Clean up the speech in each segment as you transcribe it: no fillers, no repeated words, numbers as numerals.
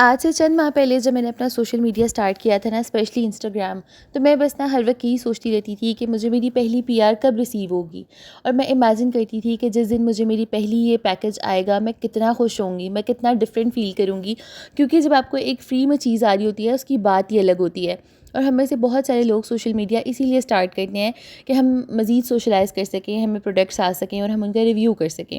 آج سے چند ماہ پہلے جب میں نے اپنا سوشل میڈیا سٹارٹ کیا تھا نا، اسپیشلی انسٹاگرام، تو میں بس ہر وقت یہی سوچتی رہتی تھی کہ مجھے میری پہلی پی آر کب ریسیو ہوگی، اور میں امیجن کرتی تھی کہ جس دن مجھے میری پہلی یہ پیکج آئے گا میں کتنا خوش ہوں گی، میں کتنا ڈفرینٹ فیل کروں گی، کیونکہ جب آپ کو ایک فری میں چیز آ رہی ہوتی ہے اس کی بات ہی الگ ہوتی ہے۔ اور ہم میں سے بہت سارے لوگ سوشل میڈیا اسی لیے سٹارٹ کرتے ہیں کہ ہم مزید سوشلائز کر سکیں، ہمیں پروڈکٹس آ سکیں اور ہم ان کا ریویو کر سکیں۔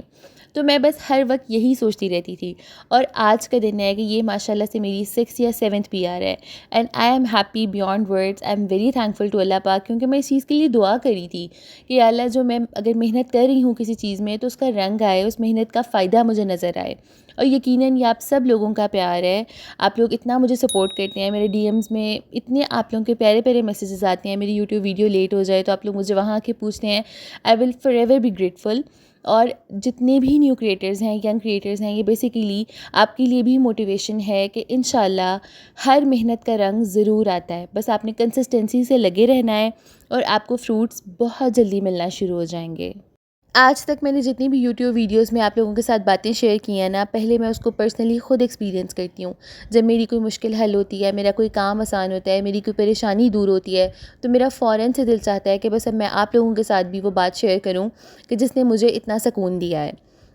تو میں بس ہر وقت یہی سوچتی رہتی تھی، اور آج کا دن ہے کہ یہ ماشاء اللہ سے میری 6 یا 7 پی آر ہے، and I am happy beyond words, I am very thankful to Allah پاک، کیونکہ میں اس چیز کے لیے دعا کری تھی کہ یا اللہ، جو میں اگر محنت کر رہی ہوں کسی چیز میں تو اس کا رنگ آئے، اس محنت کا فائدہ مجھے نظر آئے۔ اور یقیناً یہ آپ سب لوگوں کا پیار ہے، آپ لوگ اتنا مجھے سپورٹ کرتے ہیں، میرے ڈی ایمز میں اتنے آپ لوگوں کے پیارے پیارے میسیجز آتے ہیں، میری یوٹیوب ویڈیو لیٹ ہو جائے تو آپ لوگ مجھے وہاں آ کے پوچھتے ہیں، آئی ول فار ایور بی گریٹفل۔ اور جتنے بھی نیو کریٹرز ہیں، ینگ کریٹرز ہیں، یہ بیسیکلی آپ کے لیے بھی موٹیویشن ہے کہ انشاءاللہ ہر محنت کا رنگ ضرور آتا ہے، بس آپ نے کنسسٹنسی سے لگے رہنا ہے اور آپ کو فروٹس بہت جلدی ملنا شروع ہو جائیں گے۔ آج تک میں نے جتنی بھی یوٹیوب ویڈیوز میں آپ لوگوں کے ساتھ باتیں شیئر کی ہیں نا، پہلے میں اس کو پرسنلی خود ایکسپیرینس کرتی ہوں۔ جب میری کوئی مشکل حل ہوتی ہے، میرا کوئی کام آسان ہوتا ہے، میری کوئی پریشانی دور ہوتی ہے، تو میرا فوراً سے دل چاہتا ہے کہ بس اب میں آپ لوگوں کے ساتھ بھی وہ بات شیئر کروں کہ جس نے مجھے اتنا سکون دیا ہے۔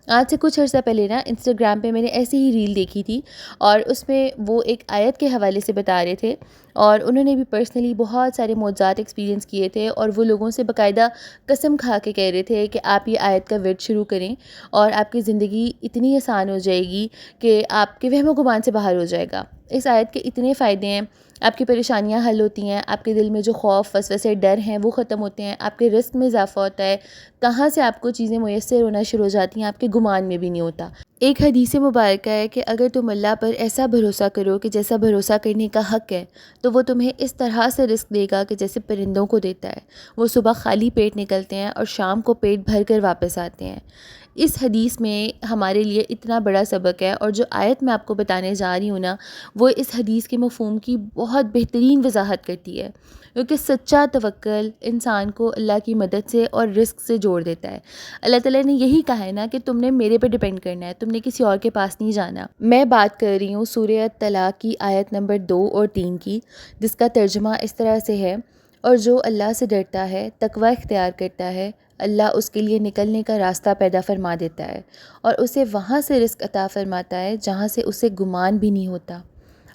آج سے کچھ عرصہ پہلے نا انسٹاگرام پہ میں نے ایسی ہی ریل دیکھی تھی، اور اس میں وہ ایک آیت کے حوالے سے بتا رہے تھے، اور انہوں نے بھی پرسنلی بہت سارے معجزات ایکسپیرینس کیے تھے، اور وہ لوگوں سے باقاعدہ قسم کھا کے کہہ رہے تھے کہ آپ یہ آیت کا ورد شروع کریں اور آپ کی زندگی اتنی آسان ہو جائے گی کہ آپ کے وہم و گمان سے باہر ہو جائے گا۔ اس آیت کے اتنے فائدے ہیں، آپ کی پریشانیاں حل ہوتی ہیں، آپ کے دل میں جو خوف، وسوسے، ڈر ہیں وہ ختم ہوتے ہیں، آپ کے رزق میں اضافہ ہوتا ہے، کہاں سے آپ کو چیزیں میسر ہونا شروع ہو جاتی ہیں آپ کے گمان میں بھی نہیں ہوتا۔ ایک حدیث مبارکہ ہے کہ اگر تم اللہ پر ایسا بھروسہ کرو کہ جیسا بھروسہ کرنے کا حق ہے، تو وہ تمہیں اس طرح سے رزق دے گا کہ جیسے پرندوں کو دیتا ہے، وہ صبح خالی پیٹ نکلتے ہیں اور شام کو پیٹ بھر کر واپس آتے ہیں۔ اس حدیث میں ہمارے لیے اتنا بڑا سبق ہے، اور جو آیت میں آپ کو بتانے جا رہی ہوں نا، وہ اس حدیث کے مفہوم کی بہت بہترین وضاحت کرتی ہے، کیونکہ سچا توکل انسان کو اللہ کی مدد سے اور رزق سے جوڑ دیتا ہے۔ اللہ تعالیٰ نے یہی کہا ہے نا کہ تم نے میرے پہ ڈیپینڈ کرنا ہے، تم نے کسی اور کے پاس نہیں جانا۔ میں بات کر رہی ہوں سورہ طلاق کی آیت نمبر 2 اور 3 کی، جس کا ترجمہ اس طرح سے ہے، اور جو اللہ سے ڈرتا ہے، تقوی اختیار کرتا ہے، اللہ اس کے لیے نکلنے کا راستہ پیدا فرما دیتا ہے، اور اسے وہاں سے رزق عطا فرماتا ہے جہاں سے اسے گمان بھی نہیں ہوتا۔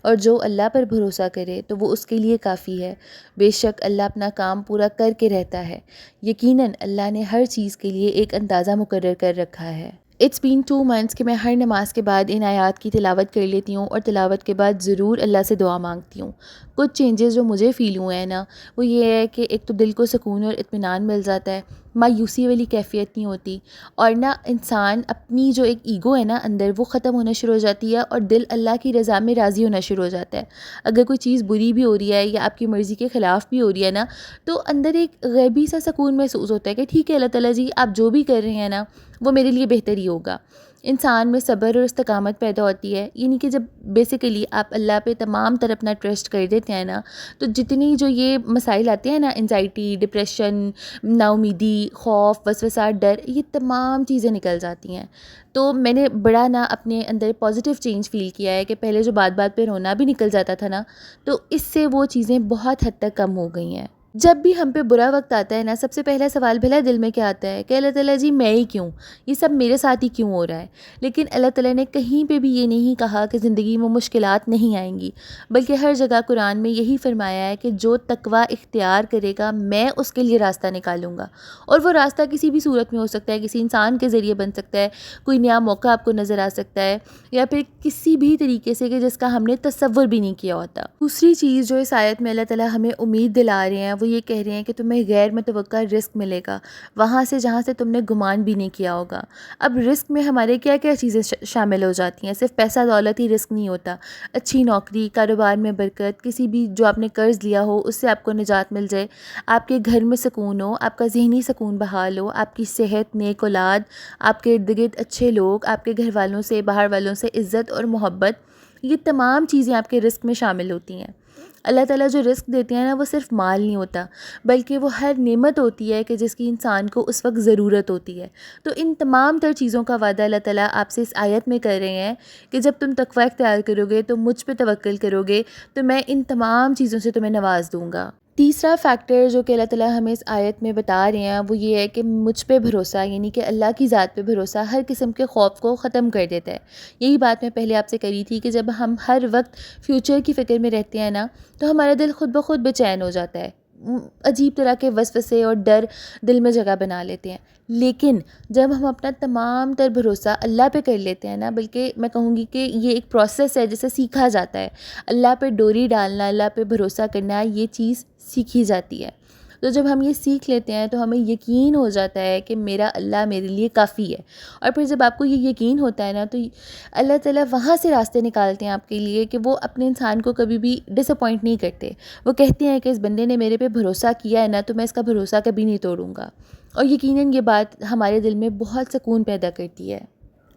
اور جو اللہ پر بھروسہ کرے تو وہ اس کے لیے کافی ہے، بے شک اللہ اپنا کام پورا کر کے رہتا ہے، یقیناً اللہ نے ہر چیز کے لیے ایک اندازہ مقرر کر رکھا ہے۔ اٹس بین 2 months کہ میں ہر نماز کے بعد ان آیات کی تلاوت کر لیتی ہوں، اور تلاوت کے بعد ضرور اللہ سے دعا مانگتی ہوں۔ کچھ چینجز جو مجھے فیل ہوئے ہیں نا، وہ یہ ہے کہ ایک تو دل کو سکون اور اطمینان مل جاتا ہے، مایوسی والی کیفیت نہیں ہوتی، اور نا انسان اپنی جو ایک ایگو ہے نا اندر، وہ ختم ہونا شروع ہو جاتی ہے، اور دل اللہ کی رضا میں راضی ہونا شروع ہو جاتا ہے۔ اگر کوئی چیز بری بھی ہو رہی ہے یا آپ کی مرضی کے خلاف بھی ہو رہی ہے نا، تو اندر ایک غیبی سا سکون محسوس ہوتا ہے کہ ٹھیک ہے اللہ تعالیٰ جی، آپ جو بھی کر رہے ہیں نا وہ میرے لیے بہتر ہی ہوگا۔ انسان میں صبر اور استقامت پیدا ہوتی ہے، یعنی کہ جب بیسیکلی آپ اللہ پہ تمام طرح اپنا ٹرسٹ کر دیتے ہیں نا، تو جتنی جو یہ مسائل آتے ہیں نا، انزائٹی، ڈپریشن، نا امیدی، خوف، وسوسہ، ڈر، یہ تمام چیزیں نکل جاتی ہیں۔ تو میں نے بڑا نا اپنے اندر پازیٹیو چینج فیل کیا ہے کہ پہلے جو بات بات پہ رونا بھی نکل جاتا تھا نا، تو اس سے وہ چیزیں بہت حد تک کم ہو گئی ہیں۔ جب بھی ہم پہ برا وقت آتا ہے نا، سب سے پہلا سوال بھلا دل میں کیا آتا ہے کہ اللہ تعالیٰ جی میں ہی کیوں، یہ سب میرے ساتھ ہی کیوں ہو رہا ہے؟ لیکن اللہ تعالیٰ نے کہیں پہ بھی یہ نہیں کہا کہ زندگی میں مشکلات نہیں آئیں گی، بلکہ ہر جگہ قرآن میں یہی فرمایا ہے کہ جو تقوی اختیار کرے گا میں اس کے لیے راستہ نکالوں گا، اور وہ راستہ کسی بھی صورت میں ہو سکتا ہے، کسی انسان کے ذریعے بن سکتا ہے، کوئی نیا موقع آپ کو نظر آ سکتا ہے، یا پھر کسی بھی طریقے سے کہ جس کا ہم نے تصور بھی نہیں کیا ہوتا۔ دوسری چیز جو اس آیت میں اللہ تعالیٰ ہمیں امید دلا رہے ہیں، وہ یہ کہہ رہے ہیں کہ تمہیں غیر متوقع رزق ملے گا، وہاں سے جہاں سے تم نے گمان بھی نہیں کیا ہوگا۔ اب رزق میں ہمارے کیا کیا چیزیں شامل ہو جاتی ہیں؟ صرف پیسہ دولت ہی رزق نہیں ہوتا، اچھی نوکری، کاروبار میں برکت، کسی بھی جو آپ نے قرض لیا ہو اس سے آپ کو نجات مل جائے، آپ کے گھر میں سکون ہو، آپ کا ذہنی سکون بحال ہو، آپ کی صحت، نیک اولاد، آپ کے ارد گرد اچھے لوگ، آپ کے گھر والوں سے، باہر والوں سے عزت اور محبت، یہ تمام چیزیں آپ کے رزق میں شامل ہوتی ہیں۔ اللہ تعالیٰ جو رزق دیتے ہیں نا، وہ صرف مال نہیں ہوتا، بلکہ وہ ہر نعمت ہوتی ہے کہ جس کی انسان کو اس وقت ضرورت ہوتی ہے۔ تو ان تمام تر چیزوں کا وعدہ اللہ تعالیٰ آپ سے اس آیت میں کر رہے ہیں کہ جب تم تقوی اختیار کرو گے، تو مجھ پہ توکل کرو گے، تو میں ان تمام چیزوں سے تمہیں نواز دوں گا۔ تیسرا فیکٹر جو کہ اللہ تعالیٰ ہمیں اس آیت میں بتا رہے ہیں وہ یہ ہے کہ مجھ پہ بھروسہ، یعنی کہ اللہ کی ذات پہ بھروسہ ہر قسم کے خوف کو ختم کر دیتا ہے۔ یہی بات میں پہلے آپ سے کری تھی کہ جب ہم ہر وقت فیوچر کی فکر میں رہتے ہیں نا، تو ہمارا دل خود بخود بے چین ہو جاتا ہے، عجیب طرح کے وسوسے اور ڈر دل میں جگہ بنا لیتے ہیں۔ لیکن جب ہم اپنا تمام تر بھروسہ اللہ پہ کر لیتے ہیں نا، بلکہ میں کہوں گی کہ یہ ایک پروسیس ہے جسے سیکھا جاتا ہے، اللہ پہ ڈوری ڈالنا، اللہ پہ بھروسہ کرنا، یہ چیز سیکھی جاتی ہے۔ تو جب ہم یہ سیکھ لیتے ہیں تو ہمیں یقین ہو جاتا ہے کہ میرا اللہ میرے لیے کافی ہے، اور پھر جب آپ کو یہ یقین ہوتا ہے نا، تو اللہ تعالیٰ وہاں سے راستے نکالتے ہیں آپ کے لیے کہ وہ اپنے انسان کو کبھی بھی ڈس اپوائنٹ نہیں کرتے۔ وہ کہتے ہیں کہ اس بندے نے میرے پہ بھروسہ کیا ہے نا، تو میں اس کا بھروسہ کبھی نہیں توڑوں گا، اور یقیناً یہ بات ہمارے دل میں بہت سکون پیدا کرتی ہے۔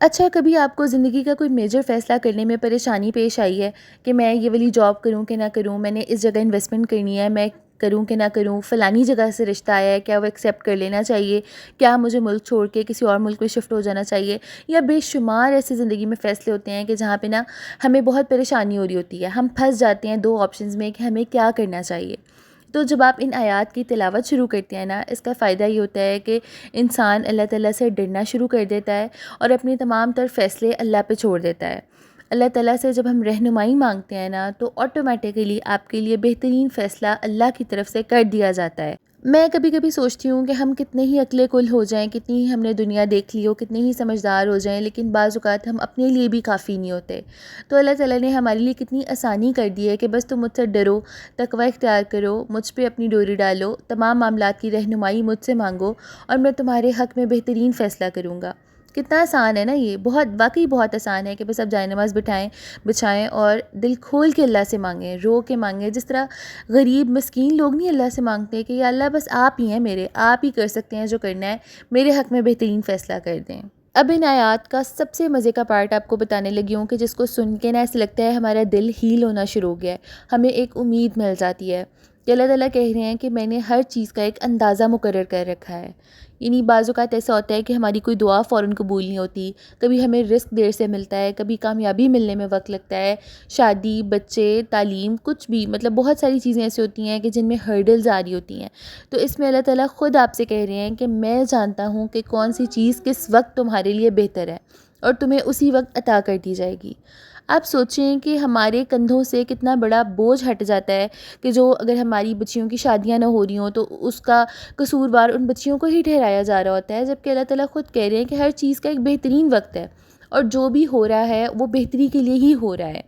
اچھا، کبھی آپ کو زندگی کا کوئی میجر فیصلہ کرنے میں پریشانی پیش آئی ہے کہ میں یہ والی جاب کروں کہ نہ کروں، میں نے اس جگہ انویسٹمنٹ کرنی ہے، میں کروں کہ نہ کروں، فلانی جگہ سے رشتہ آیا ہے، کیا وہ ایکسیپٹ کر لینا چاہیے، کیا مجھے ملک چھوڑ کے کسی اور ملک میں شفٹ ہو جانا چاہیے، یا بے شمار ایسے زندگی میں فیصلے ہوتے ہیں کہ جہاں پہ نا ہمیں بہت پریشانی ہو رہی ہوتی ہے، ہم پھنس جاتے ہیں دو آپشنز میں کہ ہمیں کیا کرنا چاہیے۔ تو جب آپ ان آیات کی تلاوت شروع کرتے ہیں نا، اس کا فائدہ یہ ہوتا ہے کہ انسان اللہ تعالیٰ سے ڈرنا شروع کر دیتا ہے اور اپنے تمام تر فیصلے اللہ پہ چھوڑ دیتا ہے۔ اللہ تعالیٰ سے جب ہم رہنمائی مانگتے ہیں نا، تو آٹومیٹیکلی آپ کے لیے بہترین فیصلہ اللہ کی طرف سے کر دیا جاتا ہے۔ میں کبھی کبھی سوچتی ہوں کہ ہم کتنے ہی عقل کل ہو جائیں، کتنی ہی ہم نے دنیا دیکھ لی ہو، کتنے ہی سمجھدار ہو جائیں، لیکن بعض اوقات ہم اپنے لیے بھی کافی نہیں ہوتے۔ تو اللہ تعالیٰ نے ہمارے لیے کتنی آسانی کر دی ہے کہ بس تم مجھ سے ڈرو، تقوی اختیار کرو، مجھ پہ اپنی ڈوری ڈالو، تمام معاملات کی رہنمائی مجھ سے مانگو، اور میں تمہارے حق میں بہترین فیصلہ کروں گا۔ کتنا آسان ہے نا یہ، بہت واقعی بہت آسان ہے کہ بس اب جائے نماز بچھائیں اور دل کھول کے اللہ سے مانگیں، رو کے مانگیں، جس طرح غریب مسکین لوگ نہیں اللہ سے مانگتے کہ یا اللہ بس آپ ہی ہیں میرے، آپ ہی کر سکتے ہیں جو کرنا ہے، میرے حق میں بہترین فیصلہ کر دیں۔ اب ان آیات کا سب سے مزے کا پارٹ آپ کو بتانے لگی ہوں کہ جس کو سن کے نا ایسے لگتا ہے ہمارا دل ہیل ہونا شروع ہو گیا ہے، ہمیں ایک امید مل جاتی ہے کہ اللہ تعالیٰ کہہ رہے ہیں کہ میں نے ہر چیز کا ایک اندازہ مقرر کر رکھا ہے۔ یعنی بعض اوقات ایسا ہوتا ہے کہ ہماری کوئی دعا فوراً قبول نہیں ہوتی، کبھی ہمیں رزق دیر سے ملتا ہے، کبھی کامیابی ملنے میں وقت لگتا ہے، شادی، بچے، تعلیم، کچھ بھی، مطلب بہت ساری چیزیں ایسی ہوتی ہیں کہ جن میں ہرڈلز آ رہی ہوتی ہیں۔ تو اس میں اللہ تعالیٰ خود آپ سے کہہ رہے ہیں کہ میں جانتا ہوں کہ کون سی چیز کس وقت تمہارے لیے بہتر ہے، اور تمہیں اسی وقت عطا کر دی جائے گی۔ آپ سوچیں کہ ہمارے کندھوں سے کتنا بڑا بوجھ ہٹ جاتا ہے کہ جو اگر ہماری بچیوں کی شادیاں نہ ہو رہی ہوں تو اس کا قصوروار ان بچیوں کو ہی ٹھہرایا جا رہا ہوتا ہے، جبکہ اللہ تعالیٰ خود کہہ رہے ہیں کہ ہر چیز کا ایک بہترین وقت ہے، اور جو بھی ہو رہا ہے وہ بہتری کے لیے ہی ہو رہا ہے۔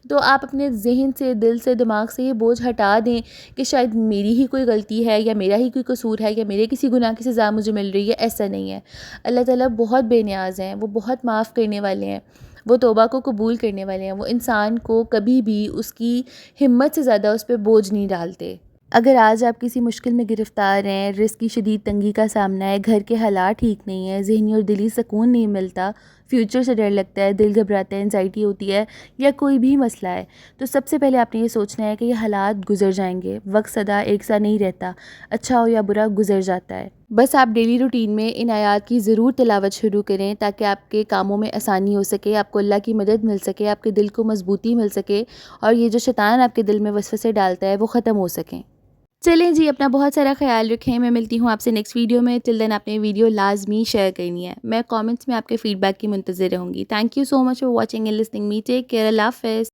تو آپ اپنے ذہن سے، دل سے، دماغ سے یہ بوجھ ہٹا دیں کہ شاید میری ہی کوئی غلطی ہے، یا میرا ہی کوئی قصور ہے، یا میرے کسی گناہ کی سزا مجھے مل رہی ہے۔ ایسا نہیں ہے، اللہ تعالیٰ بہت بے نیاز ہیں، وہ بہت معاف کرنے والے ہیں، وہ توبہ کو قبول کرنے والے ہیں، وہ انسان کو کبھی بھی اس کی ہمت سے زیادہ اس پہ بوجھ نہیں ڈالتے۔ اگر آج آپ کسی مشکل میں گرفتار ہیں، رزق کی شدید تنگی کا سامنا ہے، گھر کے حالات ٹھیک نہیں ہیں، ذہنی اور دلی سکون نہیں ملتا، فیوچر سے ڈر لگتا ہے، دل گھبراتا ہے، انزائٹی ہوتی ہے، یا کوئی بھی مسئلہ ہے، تو سب سے پہلے آپ نے یہ سوچنا ہے کہ یہ حالات گزر جائیں گے، وقت سدا ایک سا نہیں رہتا، اچھا ہو یا برا گزر جاتا ہے۔ بس آپ ڈیلی روٹین میں ان آیات کی ضرور تلاوت شروع کریں تاکہ آپ کے کاموں میں آسانی ہو سکے، آپ کو اللہ کی مدد مل سکے، آپ کے دل کو مضبوطی مل سکے، اور یہ جو شیطان آپ کے دل میں وسوسے ڈالتا ہے وہ ختم ہو سکیں۔ چلیں جی، اپنا بہت سارا خیال رکھیں، میں ملتی ہوں آپ سے نیکسٹ ویڈیو میں۔ ٹل دین آپ نے ویڈیو لازمی شیئر کرنی ہے، میں کامنٹس میں آپ کے فیڈ بیک کی منتظر رہوں گی۔ Thank you so much for watching and listening me, take care, اللہ حافظ۔